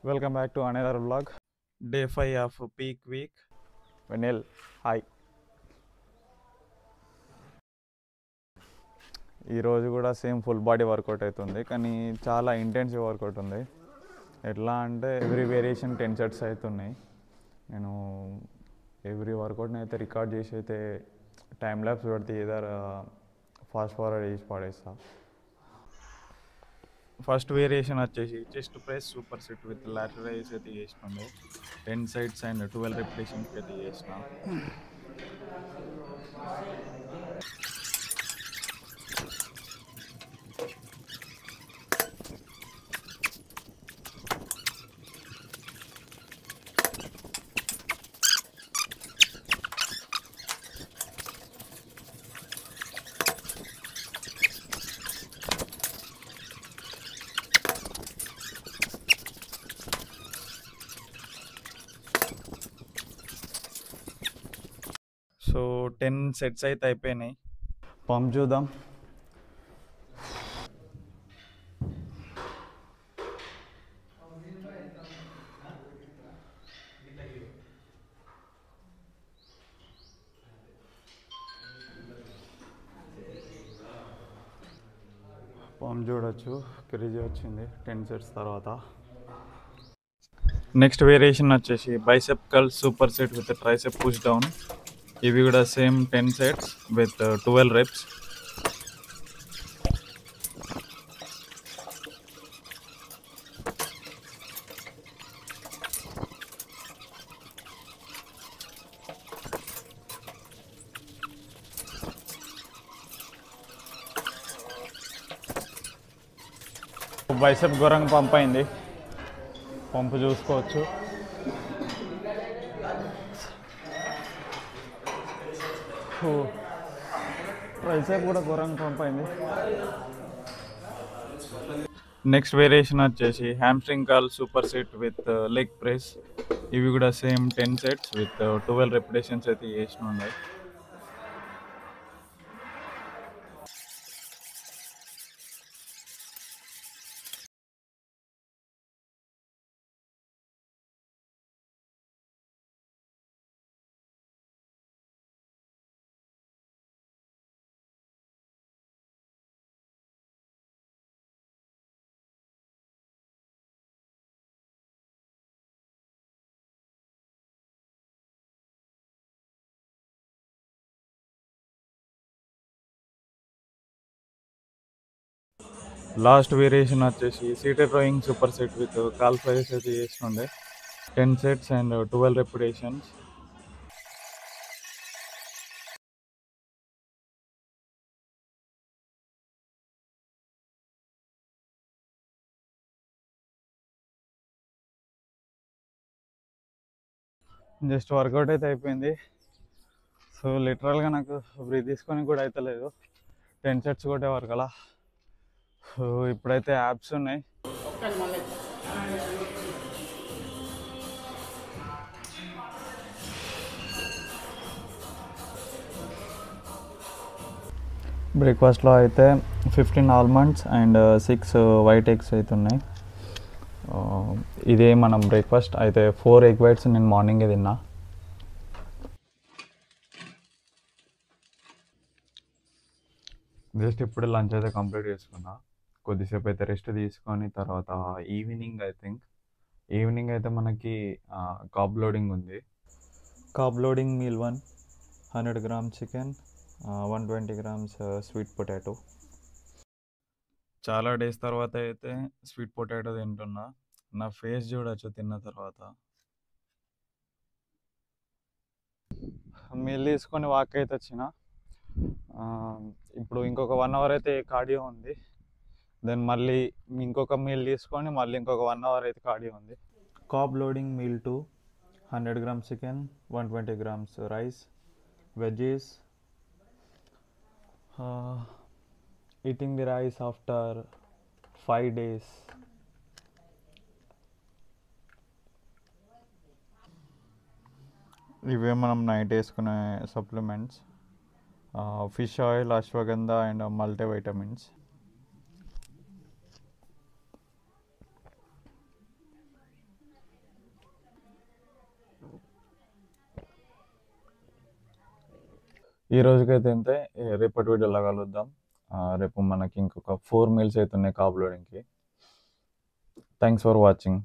Welcome back to another vlog. Day 5 of peak week. Vanil, hi. ఈరోజు కూడా same full body work out అవుతుంది, కానీ చాలా ఇంటెన్సివ్ వర్కౌట్ ఉంది. ఎట్లా అంటే ఎవ్రీ వేరియేషన్ 10 సెట్స్ అవుతున్నాయి. నేను ఎవ్రీ వర్కౌట్ని అయితే రికార్డ్ చేసి అయితే టైం ల్యాబ్స్ పెడితే ఏదైనా ఫాస్ట్ ఫార్వర్డ్ చేసి పడేస్తా. ఫస్ట్ వేరియేషన్ వచ్చేసి chest press super set with lateral raise అయితే చేసినాము. 10 సైడ్స్ అండ్ 12 రిపిటేషన్స్కి అయితే చేసిన. సో 10 సెట్స్ అయితే అయిపోయినాయి. పంప్ చూద్దాం. పంప్ చూడొచ్చు, క్రేజీ వచ్చింది 10 సెట్స్ తర్వాత. నెక్స్ట్ వేరియేషన్ వచ్చేసి bicep curl super set with tricep push down. ఇవి కూడా same 10 sets with 12 reps. Bicep ఘోరంగా పంప్ అయింది, పంపు చూసుకోవచ్చు. ట్రైసెప్ కూడా ఘోరంగా పంప్ అయింది. నెక్స్ట్ వేరియేషన్ వచ్చేసి hamstring curl super set with leg press. ఇవి కూడా సేమ్ 10 సెట్స్ విత్ 12 రెపిటేషన్స్ అయితే చేసిన ఉన్నాయి. లాస్ట్ వేరియేషన్ వచ్చేసి seated rowing super set with calf raises అయితే చేస్తుండే. 10 sets and 12 repetitions. Just workout అయితే అయిపోయింది. సో లిటరల్గా నాకు బ్రీత్ తీసుకొని కూడా అవుతలేదు 10 సెట్స్ కొట్టే వరకు అలా. సో ఇప్పుడైతే యాప్స్ ఉన్నాయి. బ్రేక్ఫాస్ట్లో అయితే 15 ఆల్మండ్స్ అండ్ 6 వైట్ ఎగ్స్ అయితే ఉన్నాయి. ఇదే మనం బ్రేక్ఫాస్ట్ అయితే 4 ఎగ్ వైట్స్ నేను మార్నింగే తిన్నా. జస్ట్ ఇప్పుడే లంచ్ అయితే కంప్లీట్ చేసుకున్నా. కొద్దిసేపు అయితే రెస్ట్ తీసుకొని తర్వాత ఈవినింగ్ అయితే మనకి కార్బ్ లోడింగ్ ఉంది. Carb loading meal 1 100 grams chicken, 120 grams sweet potato. చాలా డేస్ తర్వాత అయితే స్వీట్ పొటాటో తింటున్నా. నా ఫేస్ చూడొచ్చు తిన్న తర్వాత. మీల్ తీసుకొని వాక్ అయితే వచ్చిన. ఇప్పుడు ఇంకొక 1 అవర్ అయితే కార్డియో ఉంది. దెన్ మళ్ళీ ఇంకొక మీల్ తీసుకొని మళ్ళీ ఇంకొక 1 అవర్ అయితే కార్డియో ఉంది. Carb loading meal 2 100 grams chicken, 120 grams rice, veggies. Eating the rice after 5 days. ఇవే మనం నైట్ వేసుకునే supplements. Fish oil, ashwagandha and multivitamins. ఈ రోజుకైతే అంతే. రేపటి వీడియోలో కలుద్దాం. రేపు మనకి ఇంకొక 4 మీల్స్ అవుతున్నాయి కార్బ్ లోడింగ్కి. Thanks for watching.